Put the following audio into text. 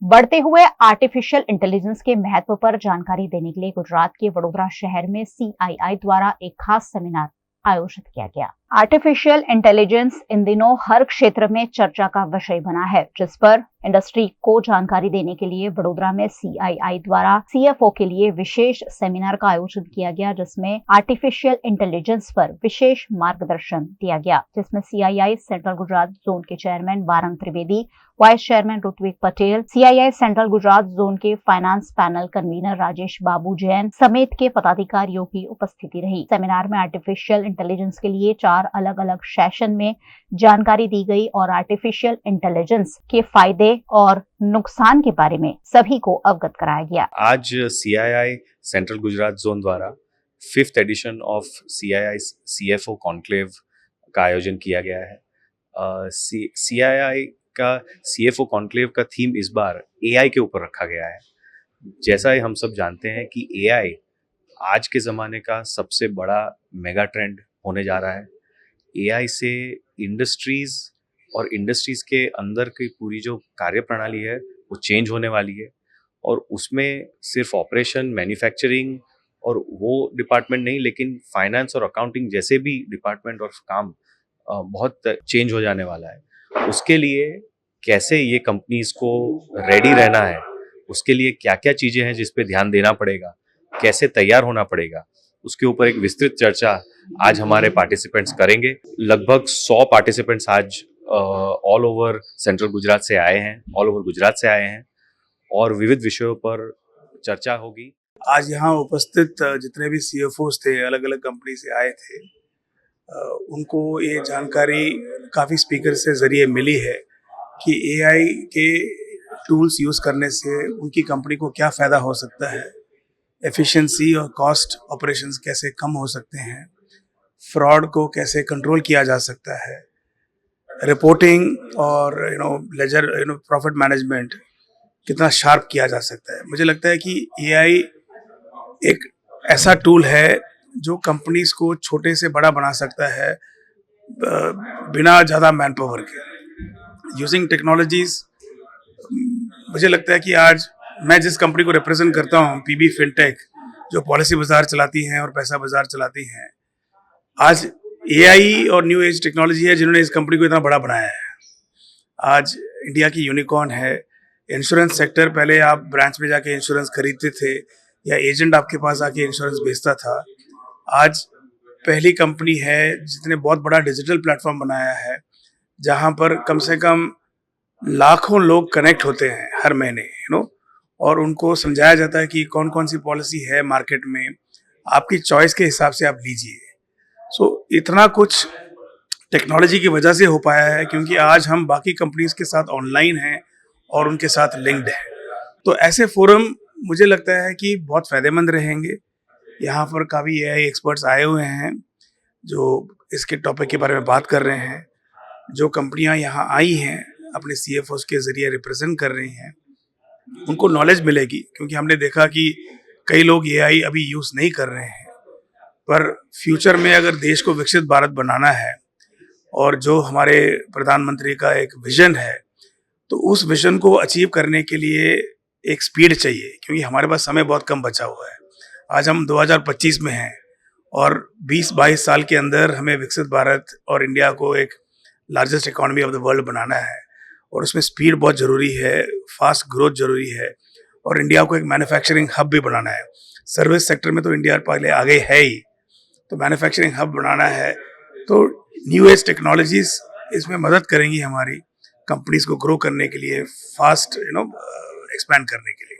बढ़ते हुए artificial intelligence के महत्व पर जानकारी देने के लिए गुजरात के वडोदरा शहर में CII द्वारा एक खास सेमिनार आयोजित किया गया। आर्टिफिशियल इंटेलिजेंस इन दिनों हर क्षेत्र में चर्चा का विषय बना है, जिस पर इंडस्ट्री को जानकारी देने के लिए वडोदरा में CII द्वारा CFO के लिए विशेष सेमिनार का आयोजन किया गया, जिसमें आर्टिफिशियल इंटेलिजेंस पर विशेष मार्गदर्शन दिया गया, जिसमें CII सेंट्रल गुजरात जोन के chairman Varang Trivedi, vice chairman Ritvik Patel, CII central Gujarat zone के finance panel convener Rajesh Babu Jain समेत के पदाधिकारियों की उपस्थिति रही। सेमिनार में आर्टिफिशियल इंटेलिजेंस के लिए 4 अलग-अलग सेशन में जानकारी दी गई और आर्टिफिशियल इंटेलिजेंस के फायदे और नुकसान के बारे में सभी को अवगत कराया गया। आज CII सेंट्रल गुजरात जोन द्वारा 5th edition of CII CFO conclave का आयोजन किया गया है। CII का CFO कॉन्क्लेव का थीम इस बार AI के ऊपर रखा गया है। जैसा ही हम सब जानते हैं कि AI आज के ज़माने का सबसे बड़ा मेगा ट्रेंड होने जा रहा है। AI से इंडस्ट्रीज़ और इंडस्ट्रीज़ के अंदर की पूरी जो कार्य प्रणाली है वो चेंज होने वाली है, और उसमें सिर्फ ऑपरेशन, मैन्युफैक्चरिंग और वो डिपार्टमेंट नहीं, लेकिन फाइनेंस और अकाउंटिंग जैसे भी डिपार्टमेंट और काम बहुत चेंज हो जाने वाला है। उसके लिए कैसे ये कंपनीज को रेडी रहना है, उसके लिए क्या क्या चीज़ें हैं जिस पे ध्यान देना पड़ेगा, कैसे तैयार होना पड़ेगा, उसके ऊपर एक विस्तृत चर्चा आज हमारे पार्टिसिपेंट्स करेंगे। लगभग 100 पार्टिसिपेंट्स आज ऑल ओवर सेंट्रल गुजरात से आए हैं, ऑल ओवर गुजरात से आए हैं, और विविध विषयों पर चर्चा होगी। आज यहाँ उपस्थित जितने भी CFOs थे, अलग अलग कंपनी से आए थे, उनको ये जानकारी काफ़ी स्पीकर से ज़रिए मिली है कि AI के टूल्स यूज़ करने से उनकी कंपनी को क्या फ़ायदा हो सकता है, एफिशिएंसी और कॉस्ट ऑपरेशंस कैसे कम हो सकते हैं, फ्रॉड को कैसे कंट्रोल किया जा सकता है, रिपोर्टिंग और लेजर प्रॉफिट मैनेजमेंट कितना शार्प किया जा सकता है। मुझे लगता है कि AI एक ऐसा टूल है जो कंपनीज को छोटे से बड़ा बना सकता है बिना ज़्यादा मैन पावर के, यूजिंग टेक्नोलॉजीज। मुझे लगता है कि आज मैं जिस कंपनी को रिप्रेजेंट करता हूँ, PB फिनटेक, जो पॉलिसी बाजार चलाती हैं और पैसा बाजार चलाती हैं, आज AI और न्यू एज टेक्नोलॉजी है जिन्होंने इस कंपनी को इतना बड़ा बनाया है। आज इंडिया की यूनिकॉर्न है। इंश्योरेंस सेक्टर, पहले आप ब्रांच में जाके इंश्योरेंस खरीदते थे या एजेंट आपके पास आके इंश्योरेंस बेचता था। आज पहली कंपनी है जिसने बहुत बड़ा डिजिटल प्लेटफॉर्म बनाया है, जहां पर कम से कम लाखों लोग कनेक्ट होते हैं हर महीने, और उनको समझाया जाता है कि कौन कौन सी पॉलिसी है मार्केट में, आपकी चॉइस के हिसाब से आप लीजिए। इतना कुछ टेक्नोलॉजी की वजह से हो पाया है क्योंकि आज हम बाकी कंपनीज के साथ ऑनलाइन हैं और उनके साथ लिंक्ड हैं। तो ऐसे फोरम मुझे लगता है कि बहुत फ़ायदेमंद रहेंगे। यहाँ पर काफ़ी AI एक्सपर्ट्स आए हुए हैं जो इसके टॉपिक के बारे में बात कर रहे हैं। जो कंपनियाँ यहाँ आई हैं अपने CFOs के ज़रिए रिप्रेजेंट कर रही हैं, उनको नॉलेज मिलेगी, क्योंकि हमने देखा कि कई लोग AI अभी यूज़ नहीं कर रहे हैं। पर फ्यूचर में अगर देश को विकसित भारत बनाना है और जो हमारे प्रधानमंत्री का एक विजन है, तो उस विजन को अचीव करने के लिए एक स्पीड चाहिए, क्योंकि हमारे पास समय बहुत कम बचा हुआ है। आज हम 2025 में हैं और 20-22 साल के अंदर हमें विकसित भारत और इंडिया को एक largest economy of the world बनाना है, और उसमें स्पीड बहुत ज़रूरी है, फास्ट ग्रोथ ज़रूरी है, और इंडिया को एक मैन्युफैक्चरिंग हब भी बनाना है। सर्विस सेक्टर में तो इंडिया पहले आगे है ही, तो मैन्युफैक्चरिंग हब बनाना है। तो न्यू एज टेक्नोलॉजीज इसमें मदद करेंगी हमारी कंपनीज को ग्रो करने के लिए, फास्ट एक्सपैंड करने के लिए।